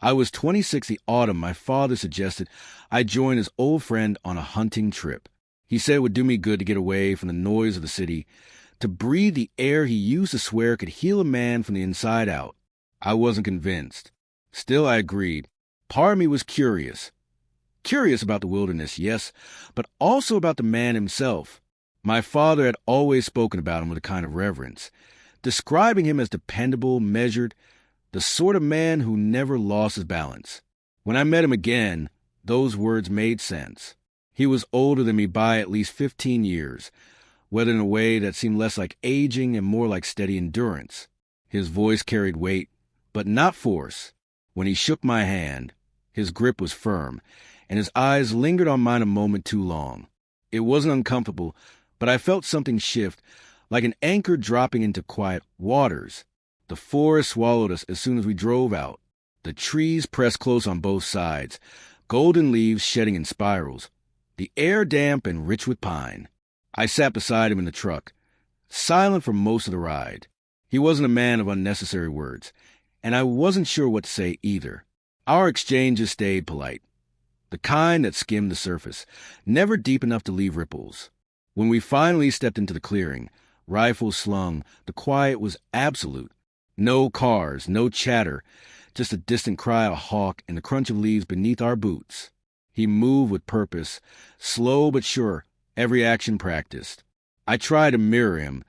I was 26 the autumn my father suggested I join his old friend on a hunting trip. He said it would do me good to get away from the noise of the city, to breathe the air he used to swear could heal a man from the inside out. I wasn't convinced. Still, I agreed. Part of me was curious. Curious about the wilderness, yes, but also about the man himself. My father had always spoken about him with a kind of reverence, describing him as dependable, measured, the sort of man who never lost his balance. When I met him again, those words made sense. He was older than me by at least 15 years, whether in a way that seemed less like aging and more like steady endurance. His voice carried weight, but not force. When he shook my hand, his grip was firm, and his eyes lingered on mine a moment too long. It wasn't uncomfortable, but I felt something shift, like an anchor dropping into quiet waters. The forest swallowed us as soon as we drove out. The trees pressed close on both sides, golden leaves shedding in spirals, the air damp and rich with pine. I sat beside him in the truck, silent for most of the ride. He wasn't a man of unnecessary words, and I wasn't sure what to say either. Our exchanges stayed polite, the kind that skimmed the surface, never deep enough to leave ripples. When we finally stepped into the clearing, rifles slung, the quiet was absolute. No cars, no chatter, just a distant cry of a hawk and the crunch of leaves beneath our boots. He moved with purpose, slow but sure, every action practiced. I tried to mirror him,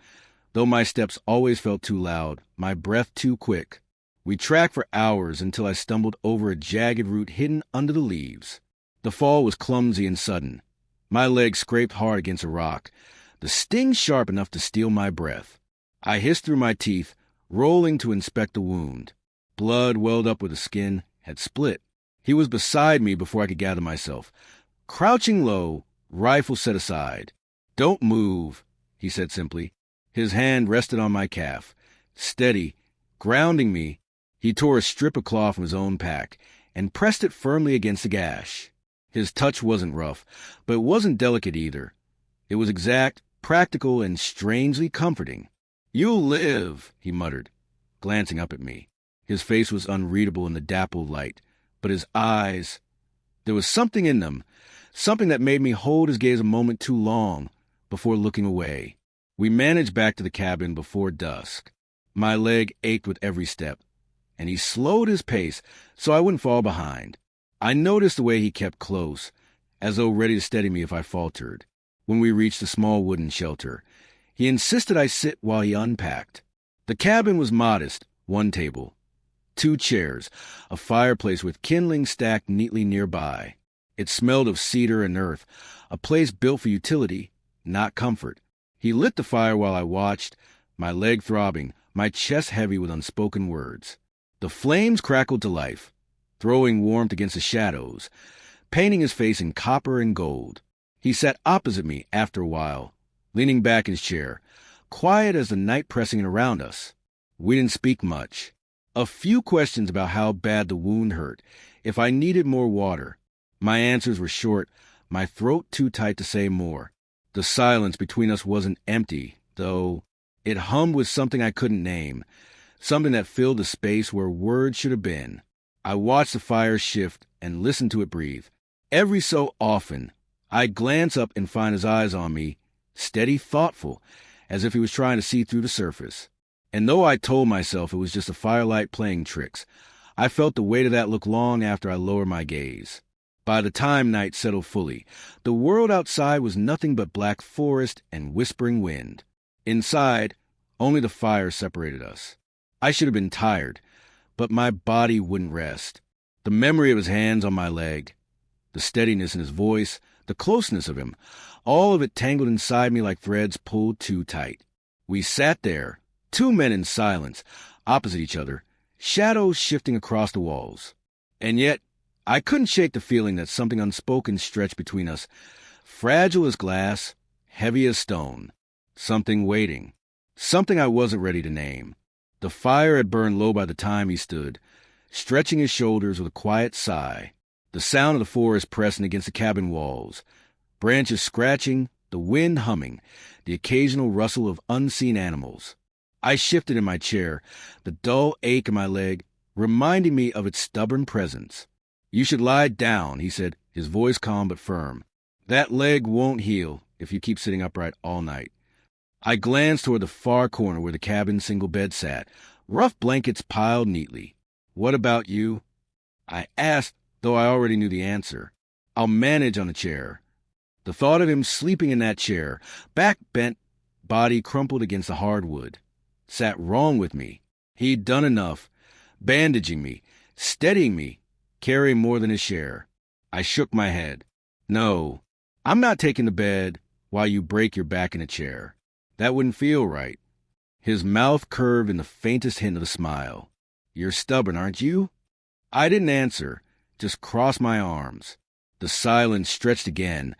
though my steps always felt too loud, my breath too quick. We tracked for hours until I stumbled over a jagged root hidden under the leaves. The fall was clumsy and sudden. My leg scraped hard against a rock, the sting sharp enough to steal my breath. I hissed through my teeth, rolling to inspect the wound. Blood welled up where the skin had split. He was beside me before I could gather myself. Crouching low, rifle set aside. "Don't move," he said simply. His hand rested on my calf. Steady, grounding me, he tore a strip of cloth from his own pack and pressed it firmly against the gash. His touch wasn't rough, but it wasn't delicate either. It was exact, practical, and strangely comforting. "You'll live," he muttered, glancing up at me. His face was unreadable in the dappled light, but his eyes, there was something in them, something that made me hold his gaze a moment too long before looking away. We managed back to the cabin before dusk. My leg ached with every step, and he slowed his pace so I wouldn't fall behind. I noticed the way he kept close, as though ready to steady me if I faltered. When we reached a small wooden shelter, he insisted I sit while he unpacked. The cabin was modest, one table, 2 chairs, a fireplace with kindling stacked neatly nearby. It smelled of cedar and earth, a place built for utility, not comfort. He lit the fire while I watched, my leg throbbing, my chest heavy with unspoken words. The flames crackled to life, throwing warmth against the shadows, painting his face in copper and gold. He sat opposite me after a while, leaning back in his chair, quiet as the night pressing in around us. We didn't speak much. A few questions about how bad the wound hurt, if I needed more water. My answers were short, my throat too tight to say more. The silence between us wasn't empty, though. It hummed with something I couldn't name, something that filled the space where words should have been. I watched the fire shift and listened to it breathe. Every so often, I'd glance up and find his eyes on me, steady, thoughtful, as if he was trying to see through the surface. And though I told myself it was just a firelight playing tricks, I felt the weight of that look long after I lowered my gaze. By the time night settled fully, the world outside was nothing but black forest and whispering wind. Inside, only the fire separated us. I should have been tired, but my body wouldn't rest. The memory of his hands on my leg, the steadiness in his voice, the closeness of him, all of it tangled inside me like threads pulled too tight. We sat there, 2 men in silence, opposite each other, shadows shifting across the walls. And yet, I couldn't shake the feeling that something unspoken stretched between us, fragile as glass, heavy as stone. Something waiting. Something I wasn't ready to name. The fire had burned low by the time he stood, stretching his shoulders with a quiet sigh. The sound of the forest pressing against the cabin walls, branches scratching, the wind humming, the occasional rustle of unseen animals. I shifted in my chair, the dull ache in my leg reminding me of its stubborn presence. "You should lie down," he said, his voice calm but firm. "That leg won't heal if you keep sitting upright all night." I glanced toward the far corner where the cabin's single bed sat, rough blankets piled neatly. "What about you?" I asked, though I already knew the answer. "I'll manage on a chair." The thought of him sleeping in that chair, back bent, body crumpled against the hardwood, sat wrong with me. He'd done enough, bandaging me, steadying me, carrying more than his share. I shook my head. "No, I'm not taking the bed while you break your back in a chair. That wouldn't feel right." His mouth curved in the faintest hint of a smile. "You're stubborn, aren't you?" I didn't answer, just crossed my arms. The silence stretched again,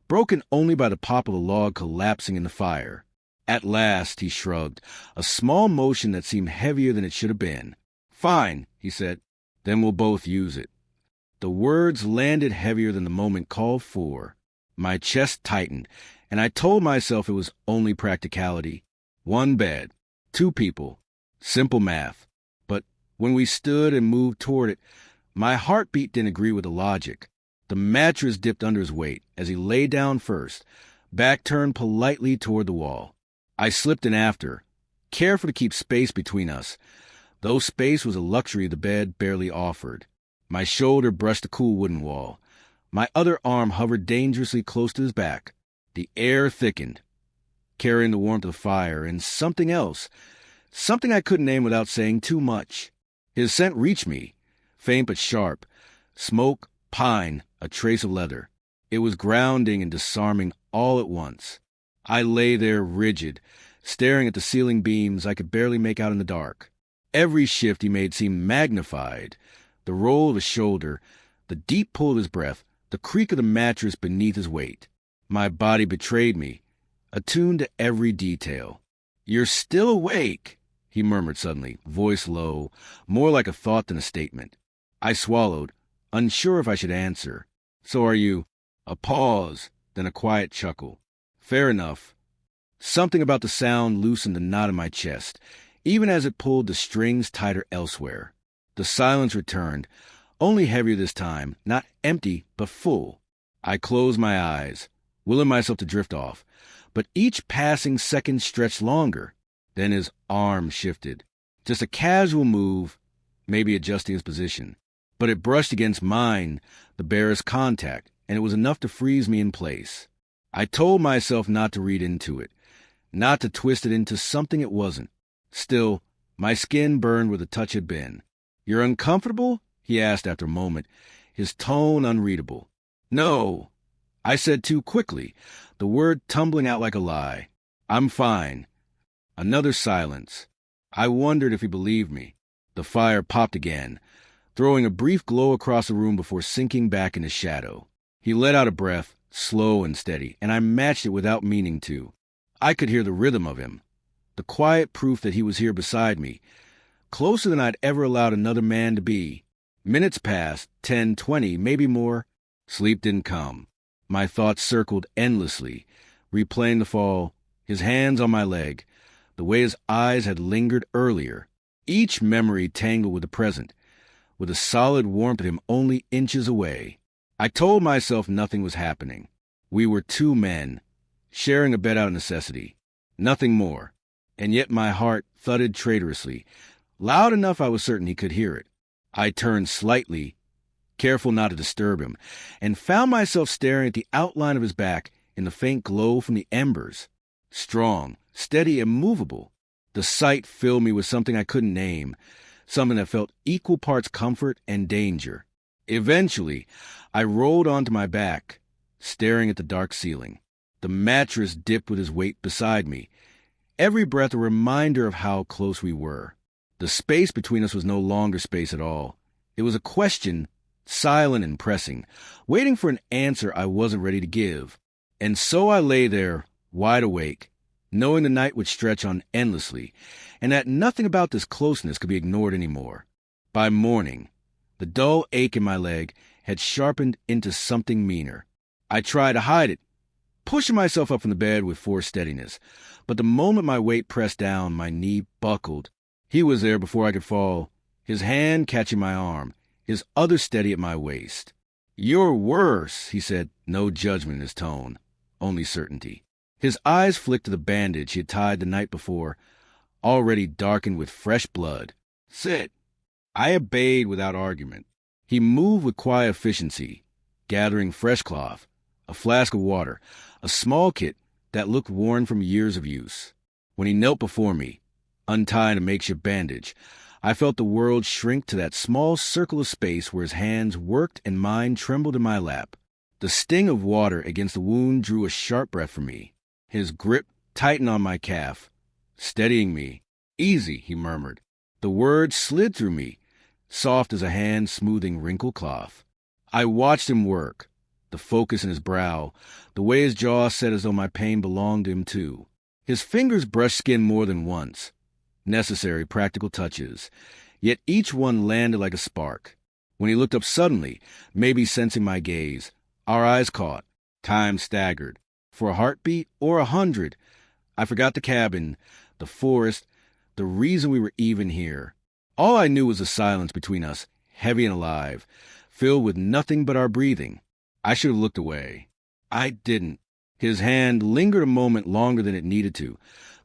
broken only by the pop of the log collapsing in the fire. At last, he shrugged, a small motion that seemed heavier than it should have been. "Fine," he said. "Then we'll both use it." The words landed heavier than the moment called for. My chest tightened, and I told myself it was only practicality. One bed, two people, simple math. But when we stood and moved toward it, my heartbeat didn't agree with the logic. The mattress dipped under his weight as he lay down first, back turned politely toward the wall. I slipped in after, careful to keep space between us, though space was a luxury the bed barely offered. My shoulder brushed the cool wooden wall. My other arm hovered dangerously close to his back. The air thickened, carrying the warmth of the fire, and something else, something I couldn't name without saying too much. His scent reached me, faint but sharp. Smoke, pine, a trace of leather. It was grounding and disarming all at once. I lay there rigid, staring at the ceiling beams I could barely make out in the dark. Every shift he made seemed magnified. The roll of his shoulder, the deep pull of his breath, the creak of the mattress beneath his weight. My body betrayed me, attuned to every detail. "You're still awake," he murmured suddenly, voice low, more like a thought than a statement. I swallowed, unsure if I should answer. "So are you." A pause, then a quiet chuckle. "Fair enough." Something about the sound loosened the knot in my chest, even as it pulled the strings tighter elsewhere. The silence returned, only heavier this time, not empty, but full. I closed my eyes, willing myself to drift off, but each passing second stretched longer. Then his arm shifted. Just a casual move, maybe adjusting his position. But it brushed against mine, the barest contact, and it was enough to freeze me in place. I told myself not to read into it, not to twist it into something it wasn't. Still, my skin burned where the touch had been. "You're uncomfortable?" he asked after a moment, his tone unreadable. "No," I said too quickly, the word tumbling out like a lie. "I'm fine." Another silence. I wondered if he believed me. The fire popped again, throwing a brief glow across the room before sinking back into shadow. He let out a breath, slow and steady, and I matched it without meaning to. I could hear the rhythm of him, the quiet proof that he was here beside me, closer than I'd ever allowed another man to be. Minutes passed, 10, 20, maybe more. Sleep didn't come. My thoughts circled endlessly, replaying the fall, his hands on my leg, the way his eyes had lingered earlier. Each memory tangled with the present, with the solid warmth of him only inches away. I told myself nothing was happening. We were two men, sharing a bed out of necessity. Nothing more. And yet my heart thudded traitorously, loud enough I was certain he could hear it. I turned slightly, careful not to disturb him, and found myself staring at the outline of his back in the faint glow from the embers. Strong, steady, immovable. The sight filled me with something I couldn't name, something that felt equal parts comfort and danger. Eventually, I rolled onto my back, staring at the dark ceiling. The mattress dipped with his weight beside me, every breath a reminder of how close we were. The space between us was no longer space at all. It was a question, silent and pressing, waiting for an answer I wasn't ready to give. And so I lay there, wide awake, knowing the night would stretch on endlessly, and that nothing about this closeness could be ignored anymore. By morning, the dull ache in my leg had sharpened into something meaner. I tried to hide it, pushing myself up from the bed with forced steadiness, but the moment my weight pressed down, my knee buckled. He was there before I could fall, his hand catching my arm, his other steady at my waist. "You're worse," he said, no judgment in his tone, only certainty. His eyes flicked to the bandage he had tied the night before, already darkened with fresh blood. "Sit." I obeyed without argument. He moved with quiet efficiency, gathering fresh cloth, a flask of water, a small kit that looked worn from years of use. When he knelt before me, untying a makeshift bandage, I felt the world shrink to that small circle of space where his hands worked and mine trembled in my lap. The sting of water against the wound drew a sharp breath from me. His grip tightened on my calf, steadying me. "Easy," he murmured. The words slid through me, soft as a hand smoothing wrinkled cloth. I watched him work, the focus in his brow, the way his jaw set as though my pain belonged to him too. His fingers brushed skin more than once. Necessary practical touches, yet each one landed like a spark. When he looked up suddenly, maybe sensing my gaze, our eyes caught. Time staggered. For a heartbeat or 100, I forgot the cabin, the forest, the reason we were even here. All I knew was the silence between us, heavy and alive, filled with nothing but our breathing. I should have looked away. I didn't. His hand lingered a moment longer than it needed to,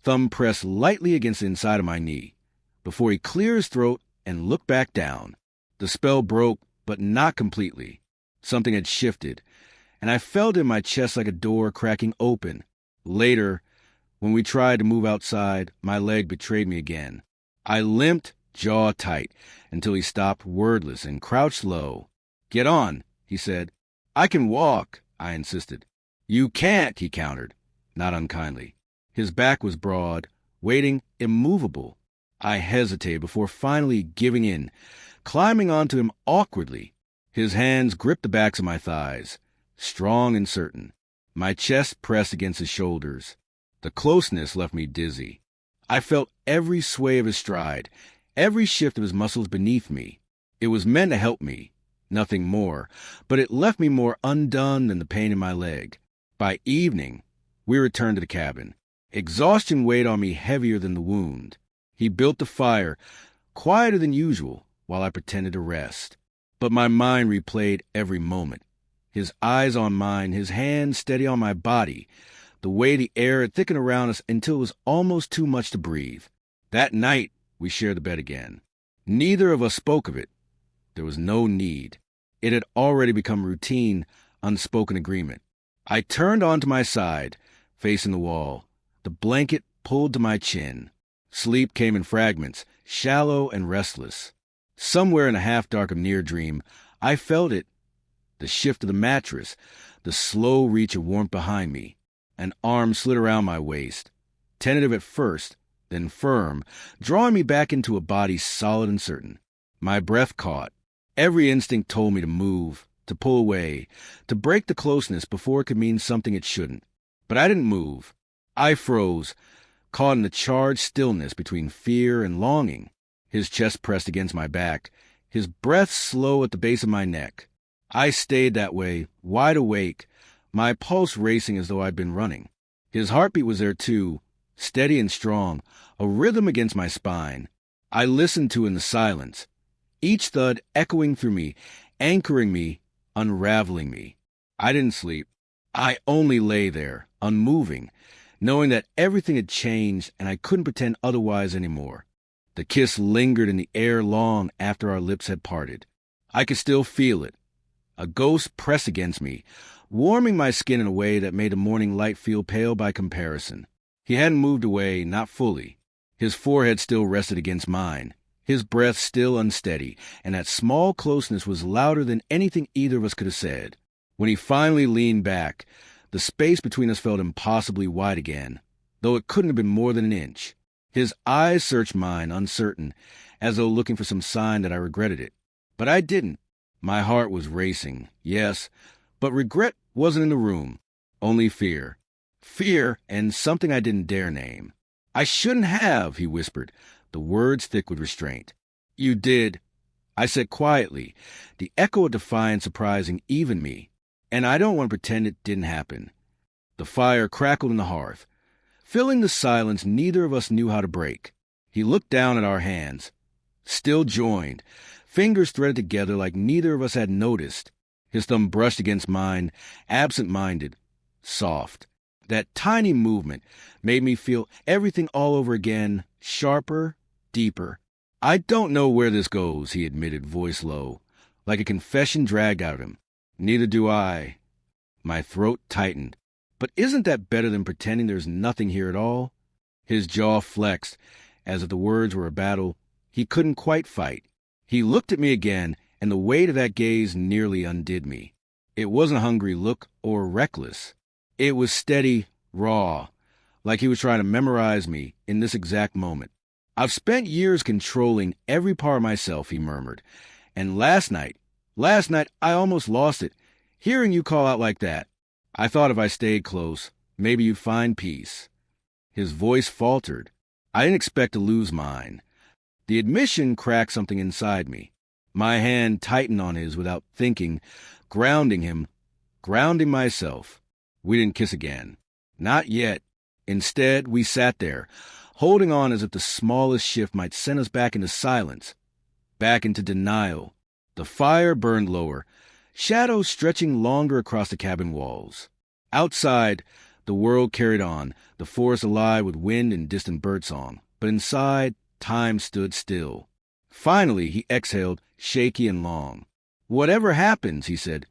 thumb pressed lightly against the inside of my knee, before he cleared his throat and looked back down. The spell broke, but not completely. Something had shifted, and I felt in my chest like a door cracking open. Later, when we tried to move outside, my leg betrayed me again. I limped, jaw tight, until he stopped wordless and crouched low. "Get on," he said. "I can walk," I insisted. "You can't," he countered, not unkindly. His back was broad, waiting, immovable. I hesitated before finally giving in, climbing onto him awkwardly. His hands gripped the backs of my thighs, strong and certain. My chest pressed against his shoulders. The closeness left me dizzy. I felt every sway of his stride, every shift of his muscles beneath me. It was meant to help me, nothing more, but it left me more undone than the pain in my leg. By evening, we returned to the cabin. Exhaustion weighed on me heavier than the wound. He built the fire, quieter than usual, while I pretended to rest. But my mind replayed every moment. His eyes on mine, his hands steady on my body, the way the air had thickened around us until it was almost too much to breathe. That night, we shared the bed again. Neither of us spoke of it. There was no need. It had already become routine, unspoken agreement. I turned onto my side, facing the wall, the blanket pulled to my chin. Sleep came in fragments, shallow and restless. Somewhere in the half-dark of near dream, I felt it. The shift of the mattress, the slow reach of warmth behind me. An arm slid around my waist, tentative at first, then firm, drawing me back into a body solid and certain. My breath caught. Every instinct told me to move, to pull away, to break the closeness before it could mean something it shouldn't. But I didn't move. I froze, caught in the charged stillness between fear and longing. His chest pressed against my back, his breath slow at the base of my neck. I stayed that way, wide awake, my pulse racing as though I'd been running. His heartbeat was there too, steady and strong, a rhythm against my spine. I listened to in the silence, each thud echoing through me, anchoring me, unraveling me. I didn't sleep. I only lay there, unmoving, knowing that everything had changed and I couldn't pretend otherwise anymore. The kiss lingered in the air long after our lips had parted. I could still feel it. A ghost pressed against me, warming my skin in a way that made the morning light feel pale by comparison. He hadn't moved away, not fully. His forehead still rested against mine, his breath still unsteady, and that small closeness was louder than anything either of us could have said. When he finally leaned back, the space between us felt impossibly wide again, though it couldn't have been more than an inch. His eyes searched mine, uncertain, as though looking for some sign that I regretted it. But I didn't. My heart was racing, yes, but regret wasn't in the room. Only fear. Fear and something I didn't dare name. "I shouldn't have," he whispered, the words thick with restraint. "You did," I said quietly, the echo of defiance surprising even me. And I don't want to pretend it didn't happen. The fire crackled in the hearth, filling the silence neither of us knew how to break. He looked down at our hands, still joined, fingers threaded together like neither of us had noticed. His thumb brushed against mine, absent-minded, soft. That tiny movement made me feel everything all over again, sharper, deeper. "I don't know where this goes," he admitted, voice low, like a confession dragged out of him. "Neither do I." My throat tightened. But isn't that better than pretending there's nothing here at all? His jaw flexed, as if the words were a battle he couldn't quite fight. He looked at me again, and the weight of that gaze nearly undid me. It wasn't a hungry look or reckless. It was steady, raw, like he was trying to memorize me in this exact moment. "I've spent years controlling every part of myself," he murmured. "And last night I almost lost it. Hearing you call out like that, I thought if I stayed close, maybe you'd find peace." His voice faltered. I didn't expect to lose mine. The admission cracked something inside me. My hand tightened on his without thinking, grounding him, grounding myself. We didn't kiss again. Not yet. Instead, we sat there, holding on as if the smallest shift might send us back into silence, back into denial. The fire burned lower, shadows stretching longer across the cabin walls. Outside, the world carried on, the forest alive with wind and distant birdsong. But inside, time stood still. Finally, he exhaled, shaky and long. "Whatever happens," he said,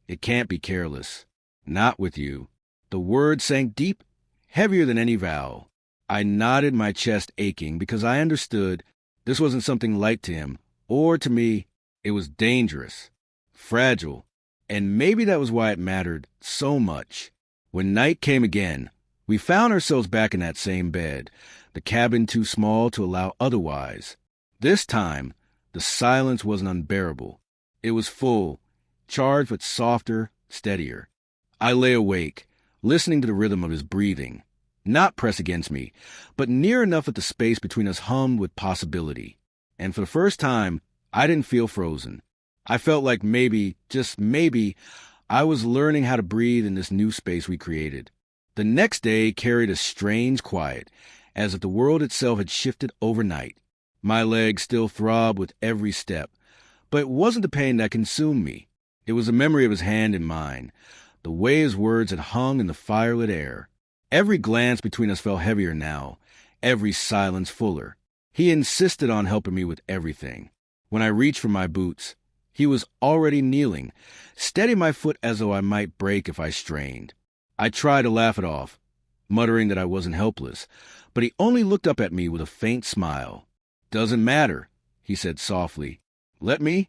"it can't be careless. Not with you." The words sank deep, heavier than any vow. I nodded, my chest aching, because I understood this wasn't something light to him, or to me. It was dangerous, fragile, and maybe that was why it mattered so much. When night came again, we found ourselves back in that same bed, the cabin too small to allow otherwise. This time, the silence wasn't unbearable. It was full, charged but softer, steadier. I lay awake, listening to the rhythm of his breathing, not pressed against me, but near enough that the space between us hummed with possibility. And for the first time, I didn't feel frozen. I felt like maybe, just maybe, I was learning how to breathe in this new space we created. The next day carried a strange quiet, as if the world itself had shifted overnight. My legs still throbbed with every step, but it wasn't the pain that consumed me. It was the memory of his hand in mine, the way his words had hung in the firelit air. Every glance between us felt heavier now, every silence fuller. He insisted on helping me with everything. When I reached for my boots, he was already kneeling, steadying my foot as though I might break if I strained. I tried to laugh it off, muttering that I wasn't helpless, but he only looked up at me with a faint smile. "Doesn't matter," he said softly. "Let me?"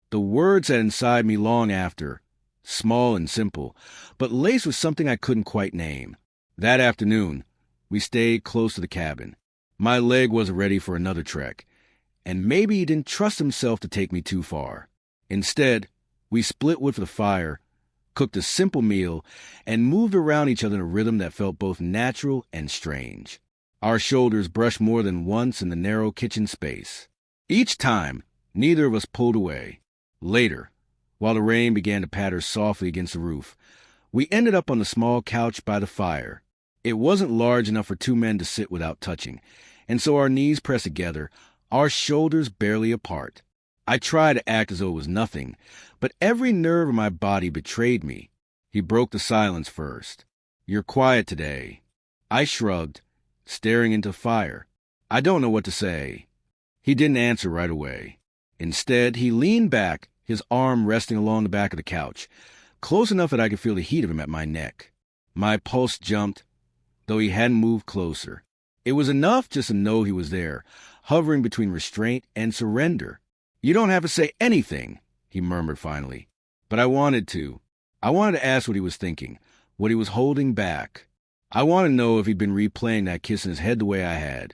The words sat inside me long after, small and simple, but laced with something I couldn't quite name. That afternoon, we stayed close to the cabin. My leg wasn't ready for another trek, and maybe he didn't trust himself to take me too far. Instead, we split wood for the fire, cooked a simple meal, and moved around each other in a rhythm that felt both natural and strange. Our shoulders brushed more than once in the narrow kitchen space. Each time, neither of us pulled away. Later, while the rain began to patter softly against the roof, we ended up on the small couch by the fire. It wasn't large enough for two men to sit without touching, and so our knees pressed together, our shoulders barely apart. I tried to act as though it was nothing, but every nerve in my body betrayed me. He broke the silence first. "You're quiet today." I shrugged, staring into fire. "I don't know what to say." He didn't answer right away. Instead, he leaned back, his arm resting along the back of the couch, close enough that I could feel the heat of him at my neck. My pulse jumped, though he hadn't moved closer. It was enough just to know he was there, hovering between restraint and surrender. "You don't have to say anything," he murmured finally. But I wanted to. I wanted to ask what he was thinking, what he was holding back. I wanted to know if he'd been replaying that kiss in his head the way I had,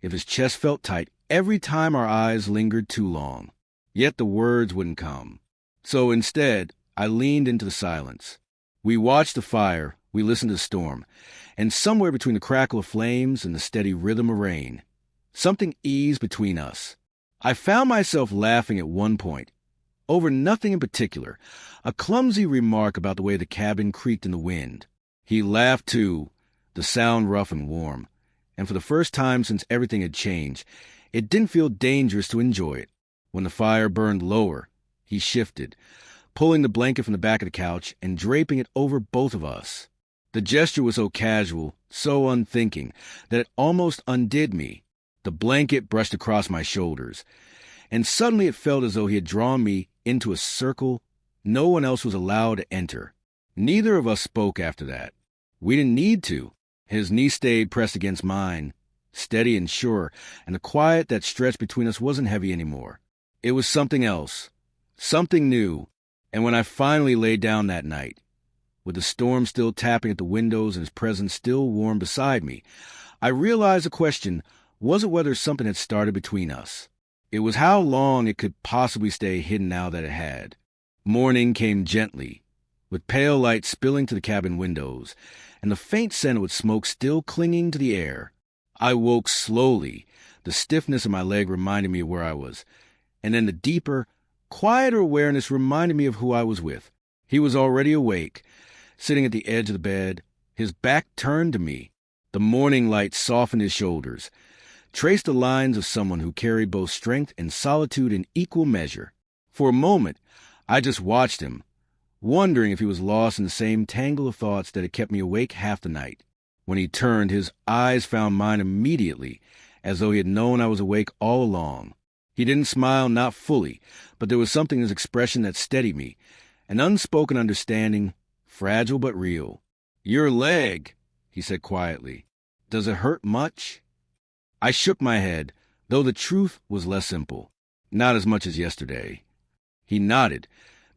if his chest felt tight every time our eyes lingered too long. Yet the words wouldn't come. So instead, I leaned into the silence. We watched the fire, we listened to the storm, and somewhere between the crackle of flames and the steady rhythm of rain, something eased between us. I found myself laughing at one point, over nothing in particular, a clumsy remark about the way the cabin creaked in the wind. He laughed too, the sound rough and warm, and for the first time since everything had changed, It didn't feel dangerous to enjoy it. When the fire burned lower, he shifted, pulling the blanket from the back of the couch and draping it over both of us. The gesture was so casual, so unthinking, that it almost undid me. The blanket brushed across my shoulders, and suddenly it felt as though he had drawn me into a circle no one else was allowed to enter. Neither of us spoke after that. We didn't need to. His knee stayed pressed against mine, steady and sure, and the quiet that stretched between us wasn't heavy anymore. It was something else, something new, and when I finally lay down that night, with the storm still tapping at the windows and his presence still warm beside me, I realized the question wasn't whether something had started between us. It was how long it could possibly stay hidden now that it had. Morning came gently, with pale light spilling to the cabin windows, and the faint scent of smoke still clinging to the air. I woke slowly, the stiffness of my leg reminded me of where I was, and then the deeper, quieter awareness reminded me of who I was with. He was already awake, sitting at the edge of the bed, his back turned to me. The morning light softened his shoulders, traced the lines of someone who carried both strength and solitude in equal measure. For a moment, I just watched him, wondering if he was lost in the same tangle of thoughts that had kept me awake half the night. When he turned, his eyes found mine immediately, as though he had known I was awake all along. He didn't smile, not fully, but there was something in his expression that steadied me, an unspoken understanding, fragile but real. "Your leg," he said quietly. "Does it hurt much?" I shook my head, though the truth was less simple. Not as much as yesterday. He nodded,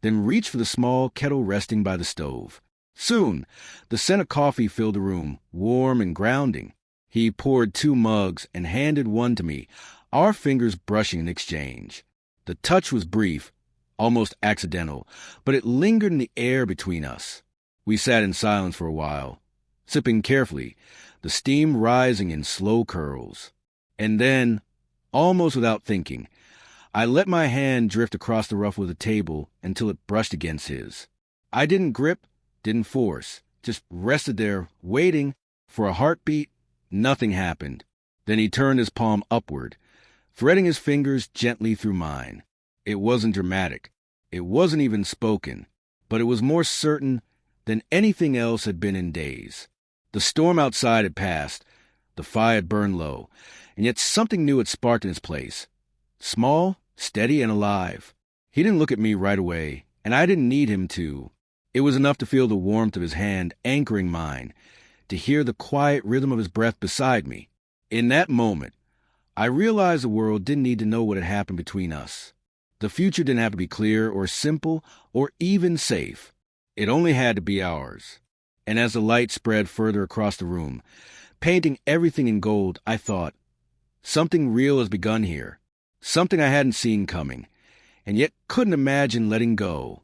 then reached for the small kettle resting by the stove. Soon, the scent of coffee filled the room, warm and grounding. He poured 2 mugs and handed one to me, our fingers brushing in exchange. The touch was brief, almost accidental, but it lingered in the air between us. We sat in silence for a while, sipping carefully, the steam rising in slow curls. And then, almost without thinking, I let my hand drift across the ruffle of the table until it brushed against his. I didn't grip, didn't force, just rested there, waiting for a heartbeat. Nothing happened. Then he turned his palm upward, threading his fingers gently through mine. It wasn't dramatic. It wasn't even spoken, but it was more certain than anything else had been in days. The storm outside had passed. The fire had burned low, and yet something new had sparked in its place. Small, steady, and alive. He didn't look at me right away, and I didn't need him to. It was enough to feel the warmth of his hand anchoring mine, to hear the quiet rhythm of his breath beside me. In that moment, I realized the world didn't need to know what had happened between us. The future didn't have to be clear or simple or even safe. It only had to be ours. And as the light spread further across the room, painting everything in gold, I thought, something real has begun here. Something I hadn't seen coming, and yet couldn't imagine letting go.